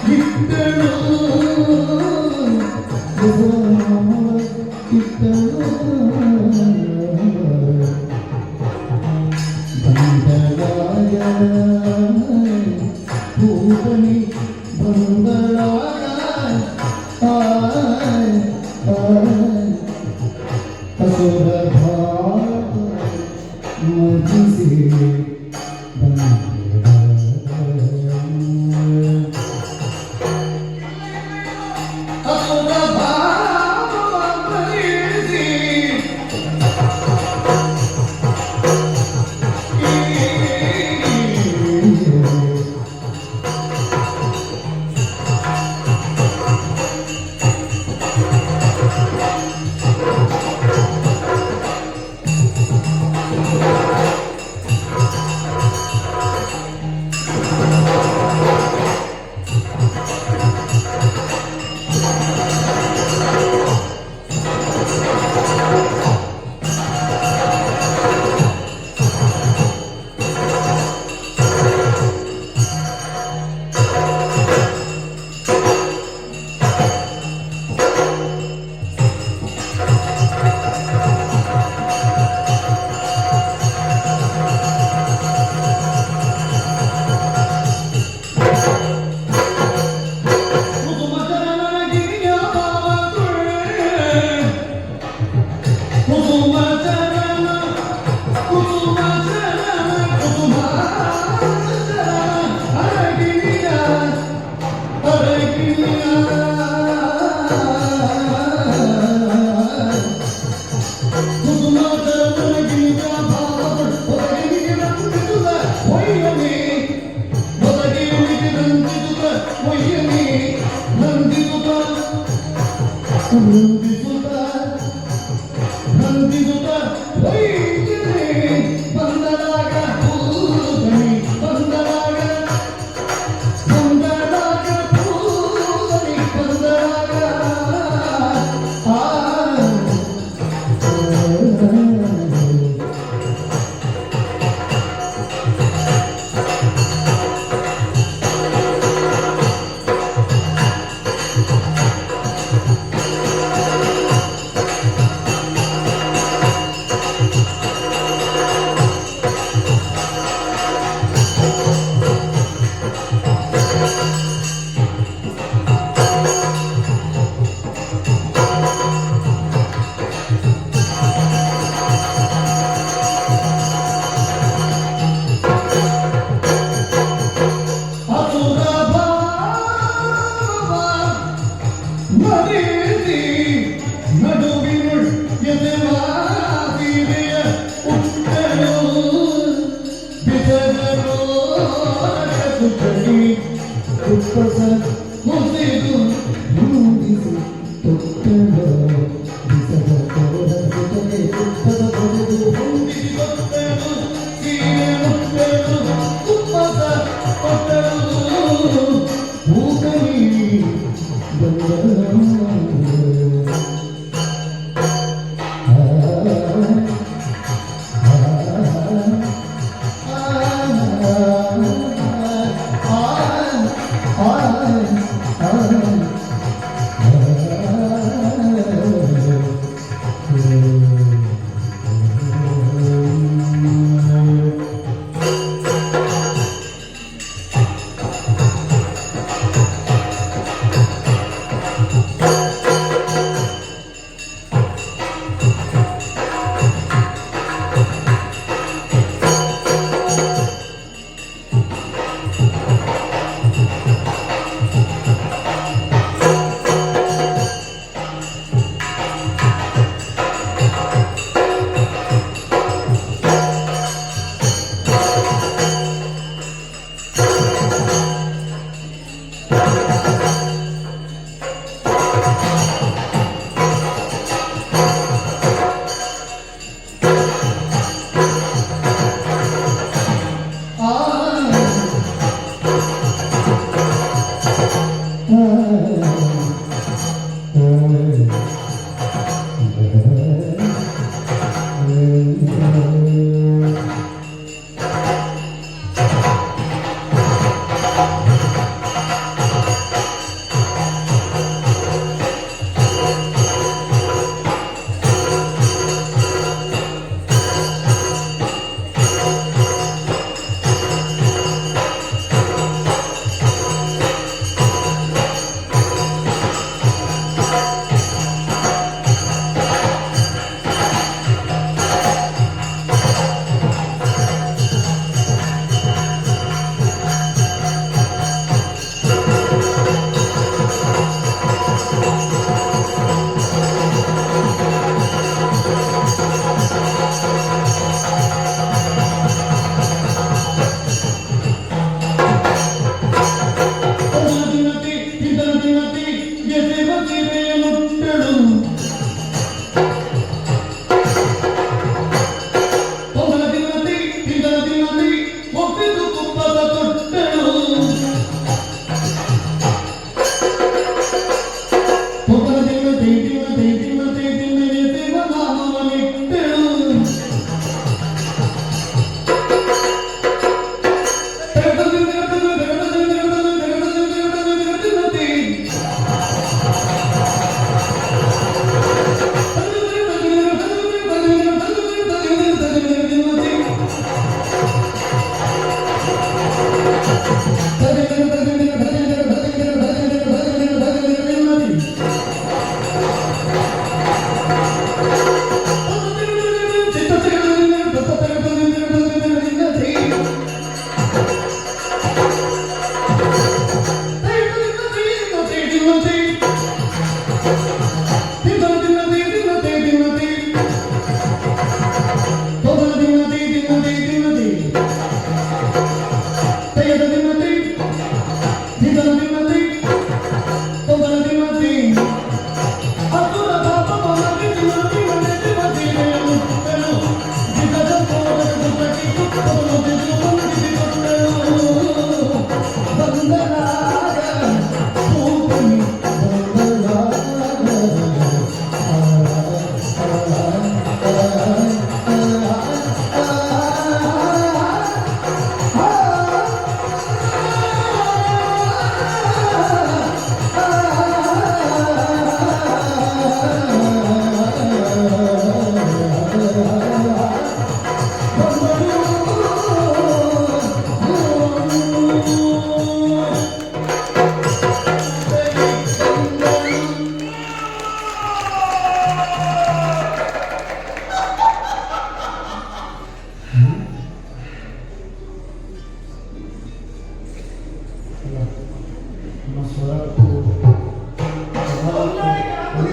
Eternal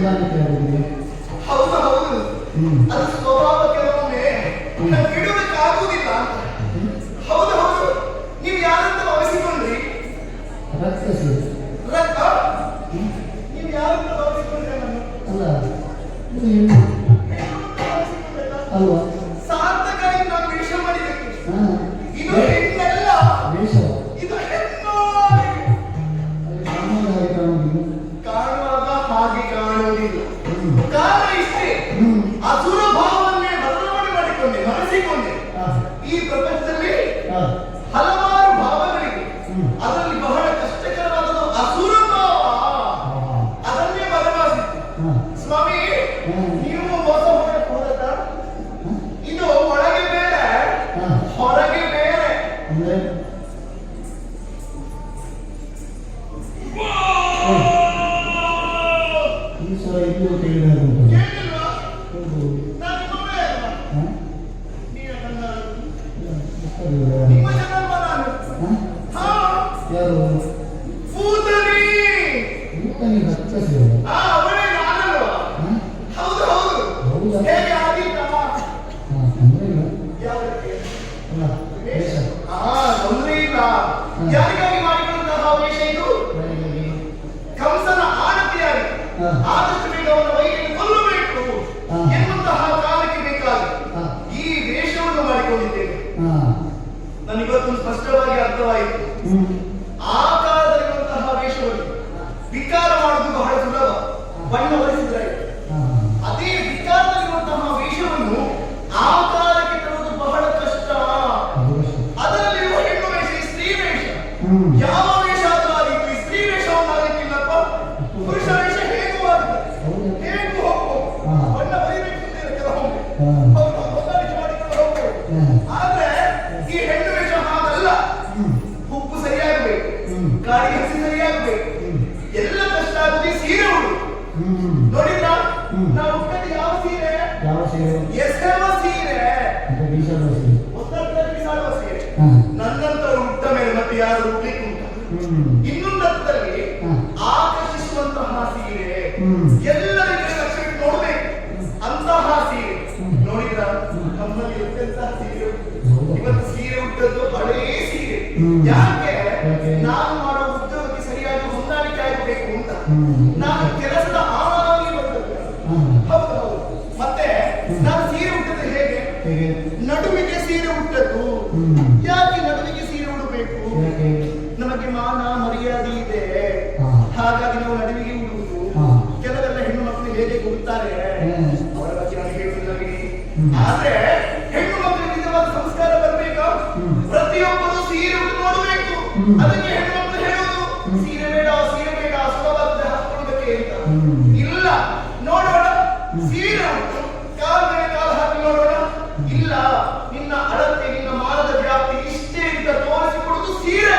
ಹೊಂದಾಣಿಕೆ ಆಗಿದೆ. ಹೌದು ಹೌದು, ಅದು ಸ್ವಭಾವ ಕೆಲವೊಮ್ಮೆ ಬಿಡುವುದಕ್ಕಾಗುವುದಿಲ್ಲ ಅಂತ. ಹೌದು ಹೌದು, ನೀವು ಯಾರಂತ ಭಾವಿಸಿಕೊಂಡ್ರಿ? ರಕ್ತಸಿ ರಕ್ತ? ನೀವು ಯಾರಂತ ಭಾವಿಸಿಕೊಂಡ್ರೆ? ನಾನು ಅಲ್ಲ, ಇದು ಹೆಣ್ಣು ಅಲ್ವಾ? ಸಾರ್ಥಕವಾಗಿ ನಾನು ವೇಷ ಮಾಡಿದ್ದಕ್ಕೆ ಇದು ಹೆಣ್ಣಲ್ಲ, ವೇಷ ಇದು ಹೆಣ್ಣು. ಕಾಣುವಾಗ ಹಾಗೆ ಕಾಣುವುದಿಲ್ಲ. ಕಾರಣ ಇಷ್ಟೇ, ಅಸುರ ಭಾವವನ್ನೇ ಬದಲಾವಣೆ ಮಾಡಿಕೊಂಡೆ, ಮರೆಸಿಕೊಂಡೆ. ಈ ಪ್ರಪಂಚದಲ್ಲಿ ಹಲವಾರು ಭಾವಗಳಿವೆ, ಅದರಲ್ಲಿ ಬಹಳ ಕಷ್ಟಕರವಾದದ್ದು ಅಸುರ ಭಾವ. ಅದನ್ನೇ ಬದಲಾಯಿಸಿತ್ತು. ಸ್ವಾಮಿ, ನೀವು ಮೋಸ ಹೋದ ಇದು ಒಳಗೆ ಬೇರೆ ಹೊರಗೆ ಬೇರೆ. ಈಶ್ವರ ಇಲ್ಲಿಯೂ ಕೇಳಿದಾಗುಂಟು. ಯಾರು? ಪೂತನಿ. ಪೂತನಿ ರಕ್ತಸಿ ಅವಳೇ ನಾನಲ್ವಾ? ಹೌದು ಹೌದು. ಹೌದಾ? ಹೇಗೆ ಆಗಿದ್ದ? ತೊಂದರೆ ಇಲ್ಲ. ಯಾವುದಕ್ಕೆ? ಅಲ್ಲ, ವೇಷ ತೊಂದರೆ ಇಲ್ಲ. ಯಾರಿಗಾಗಿ ಮಾಡಿಕೊಂಡಂತಹ ವೇಷ ಇದು? ಕಂಸನ ಆಡತಿಯಾಗಿ ಆದಷ್ಟು ಬೇಗ ಅವನ ವೈರಿಯನ್ನು ಕೊಲ್ಲಬೇಕು ಎನ್ನುವಂತಹ ಕಾಲಕ್ಕೆ ಬೇಕಾಗಿ ಈ ವೇಷವನ್ನು ಮಾಡಿಕೊಂಡಿದ್ದೇನೆ. ನನಗಿವತ್ತು ಸ್ಪಷ್ಟವಾಗಿ ಅರ್ಥವಾಯಿತು. ಆ ಕಾಲದಲ್ಲಿರುವಂತಹ ವೇಷವನ್ನು ವಿಕಾರ ಮಾಡುವುದು ಬಹಳ ಸುಲಭ, ಬಣ್ಣ ಹೊರಿಸಿದ್ರೆ. ಅದೇ ವಿಕಾರದಲ್ಲಿರುವಂತಹ ವೇಷವನ್ನು ಆ ಕಾಲಕ್ಕೆ ತರುವುದು ಬಹಳ ಕಷ್ಟ. ಅದರಲ್ಲಿರುವ ಹೆಣ್ಣು ವೇಷ, ಸ್ತ್ರೀ ವೇಷ. ಯಾವ ವೇಷ ಆದರೂ ಆಗಿತ್ತು, ಸ್ತ್ರೀ ವೇಷವನ್ನು ಆಗಲಿಕ್ಕಿಲ್ಲಪ್ಪ. ಪುರುಷ ವೇಷ ಹೇಗೂ ಆಗುತ್ತೆ, ಹೇಗೂ ಹೋಗ್ಬೋದು. ಬಣ್ಣ ಹೊರಿಬೇಕು ಅಂತ ಕೆಲವೊಮ್ಮೆ ಹೊಂದಾಣಿಕೆ ಮಾಡಿಕೊಂಡು ಹೋಗ್ಬೋದು. ಆದ್ರೆ ಈ ಹೆಣ್ಣು ವೇಷ ಹಾಗಲ್ಲ. ಉಪ್ಪು ಸರಿಯಾಗಬೇಕು, ಗಾಳಿ ಹಸಿ ಸರಿಯಾಗಬೇಕು, ಎಲ್ಲ ಕಷ್ಟ ಆಗುದು ಸೀರೆ ಉಡು. ನೋಡಿದ್ರ ನಾವು ಉಟ್ಟದ್ದು ಯಾವ ಸೀರೆ? ಯಾವ ಸೀರೆ? ಎಸೆವ ಸೀರೆ, ಬೀಸಾಡುವ ಸೀರೆ, ಬಿಸಾಡುವ ಸೀರೆ. ನನ್ನಂತವರು ಉಟ್ಟ ಮೇಲೆ ಮತ್ತೆ ಯಾರು ಉಡ್ಲಿಕ್ಕೆ ಉಂಟ? ಇನ್ನೊಂದು ಅರ್ಥದಲ್ಲಿ ಆಕರ್ಷಿಸುವಂತಹ ಸೀರೆ, ಎಲ್ಲರಿಗೂ ಲಕ್ಷ್ಯ ಇಟ್ಟು ನೋಡ್ಬೇಕು ಅಂತಹ ಸೀರೆ. ನೋಡಿದ್ರ ನಮ್ಮಲ್ಲಿ ಎಂತೆಂತಹ ಸೀರೆ ಇವತ್ತು ಸೀರೆ ಉಟ್ಟದ್ದು ಹಳೇ ಸೀರೆ. ಯಾಕೆ? ನಾನು ಮಾಡೋ ಉದ್ಯೋಗಕ್ಕೆ ಸರಿಯಾಗಿ ಹೊಂದಾಣಿಕೆ ಆಗಬೇಕು ಅಂತ. ನಾನು ಕೆಲಸದ ಆಳವಾಗಿ ಬಂದದ್ದು. ಹೌದು ಹೌದು. ಮತ್ತೆ ನಾನು ಸೀರೆ ಉಟ್ಟದ್ದು ಹೇಗೆ? ನಡುವಿಗೆ ಸೀರೆ ಉಟ್ಟದ್ದು. ಯಾಕೆ ನಡುವಿಗೆ ಸೀರೆ ಉಡಬೇಕು? ನಮಗೆ ಮಾನ ಮರ್ಯಾದೆ ಇದೆ, ಹಾಗಾಗಿ ನಾವು ನಡುವಿಗೆ ಉಡುವುದು. ಕೆಲವೆಲ್ಲ ಹೆಣ್ಣು ಮಕ್ಕಳು ಹೇಗೆ ಉಡುತ್ತಾರೆ ಅವರ ಬಗ್ಗೆ ನಾನು ಹೇಳುವುದಿಲ್ಲ. ಆದ್ರೆ ಹೆಣ್ಣು ಮಕ್ಕಳಿಗೆ ನಿಜವಾದ ಸಂಸ್ಕಾರ ಬರಬೇಕು. ಪ್ರತಿಯೊಬ್ಬರು ಸೀರೆ ಉಟ್ಟು ನೋಡಬೇಕು. ಅದಕ್ಕೆ ಹೆಣ್ಣು ಮಕ್ಕಳು ಹೇಳುವುದು ಸೀರೆ ಬೇಡ, ಸೀರೆ ಬೇಡ, ಸುಲಭ ಹಾಕೊಳ್ಳೋದಕ್ಕೆ ಅಂತ. ಇಲ್ಲ, ನೋಡೋಣ ಸೀರೆ ಉಂಟು, ಕಾಲ ಮೇಲೆ ಕಾಲ ಹಾಕಿ ನೋಡೋಣ. ಇಲ್ಲ, ನಿನ್ನ ಅಳತೆ, ನಿನ್ನ ಮಾನದ ವ್ಯಾಪ್ತಿ ಇಷ್ಟೇ ಅಂತ ತೋರಿಸಿಕೊಡುವುದು ಸೀರೆ.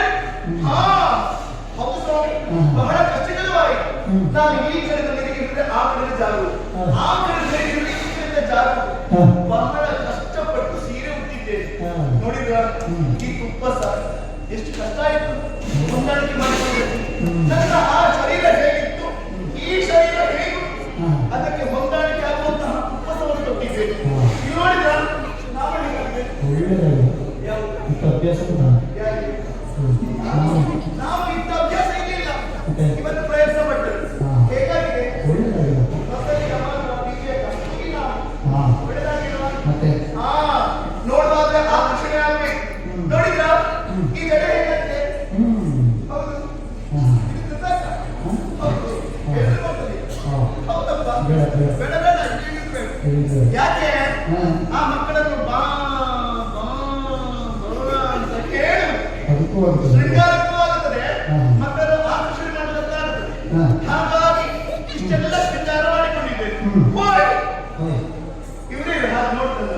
ಹೌದು ಸ್ವಾಮಿ, ಬಹಳ ಕಷ್ಟಕರವಾಯಿತು. ನಾನು ಈ ಕಡೆ ನೆರೆಗಿದ್ರೆ ಆ ಕಡೆ ಜಾರು, ಆ ಕಡೆ ನೆರೆಗಿದ್ರೆ ಈ ಕಡೆ ಜಾರು. ಬಹಳ ಕಷ್ಟಪಟ್ಟು ಸೀರೆ ಉಟ್ಟಿದ್ದೇನೆ. ನೋಡಿದ್ರ ಈ ತುಪ್ಪ ಸರ್ ಎಷ್ಟು ಕಷ್ಟ ಆಯ್ತು ಹೊಂದಾಣಿಕೆ ಮಾಡಿಕೊಳ್ಳಬೇಕು. ನನ್ನ ಆ ಶರೀರ ಹೇಗಿತ್ತು, ಈ ಶರೀರ ಹೇಗಿತ್ತು, ಅದಕ್ಕೆ ಹೊಂದಾಣಿಕೆ ಆಗುವಂತಹ ತುಪ್ಪಸವನ್ನು ಕೊಟ್ಟಿದ್ದೇನೆ. ನೀವು ನೋಡಿದ್ರ ಅಭ್ಯಾಸ ನಾವು ಇದ್ದ ಅಭ್ಯಾಸ ಇರಲಿಲ್ಲ, ಇವತ್ತು ಪ್ರಯತ್ನ ಪಟ್ಟರು. ಹೇಗಾಗಿದೆ? ನೋಡುವಾದ್ರೆ ಆಕರ್ಷಣೆ ಆಗ್ಬೇಕು. ನೋಡಿದ್ರ ಈ ಜಡೆ ಹೇಗಂತೆ? ಹೌದು, ಬೇಡ ಬೇಡ ಯಾಕೆ? ಆ ಮಕ್ಕಳನ್ನು ಬಾ ಅಂತ ಕೇಳು, ಶೃಂಗಾರಕ್ಕೂ ಆಗುತ್ತದೆ, ಮಕ್ಕಳು ಆಕರ್ಷಣೆ ಮಾಡೋದಕ್ಕಾಗುತ್ತದೆ. ಹಾಗಾಗಿ ಇಷ್ಟೆಲ್ಲ ಶೃಂಗಾರ ಮಾಡಿಕೊಂಡಿದ್ದೇವೆ. ಇವರೇ ಹಾಗೆ ನೋಡ್ತಾರೆ,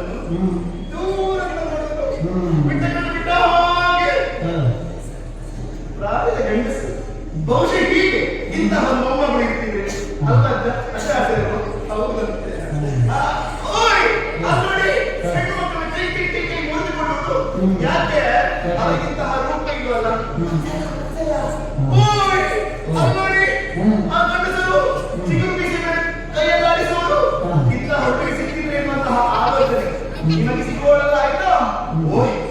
ದೂರದಿಂದ ನೋಡೋದು ಬಿಟ್ಟ ಹಾಗೆ ಪ್ರಾಯದ ಗಂಡಸು ಬಹುಶಃ ಹೀಗೆ ಇಂತಹ ಮೊಮ್ಮಗಳು ಇರ್ತೀವಿ ಅಲ್ಲ ಅಷ್ಟೇ. ಹೌದಂತೆ ನೋಡಿ, ಹೆಣ್ಣು ಮಕ್ಕಳು ಕೈ ಕೈ ಕೈ ಕೈ ಮುರಿದುಕೊಳ್ಳುವುದು ಯಾಕೆ? ಅದಕ್ಕಿಂತಹ ರೂಪ ಇಲ್ವಲ್ಲ. ನೋಡಿ, ಆ ಗಂಡಸರು ಚಿಗುರು ಬೀಸಿ ಓ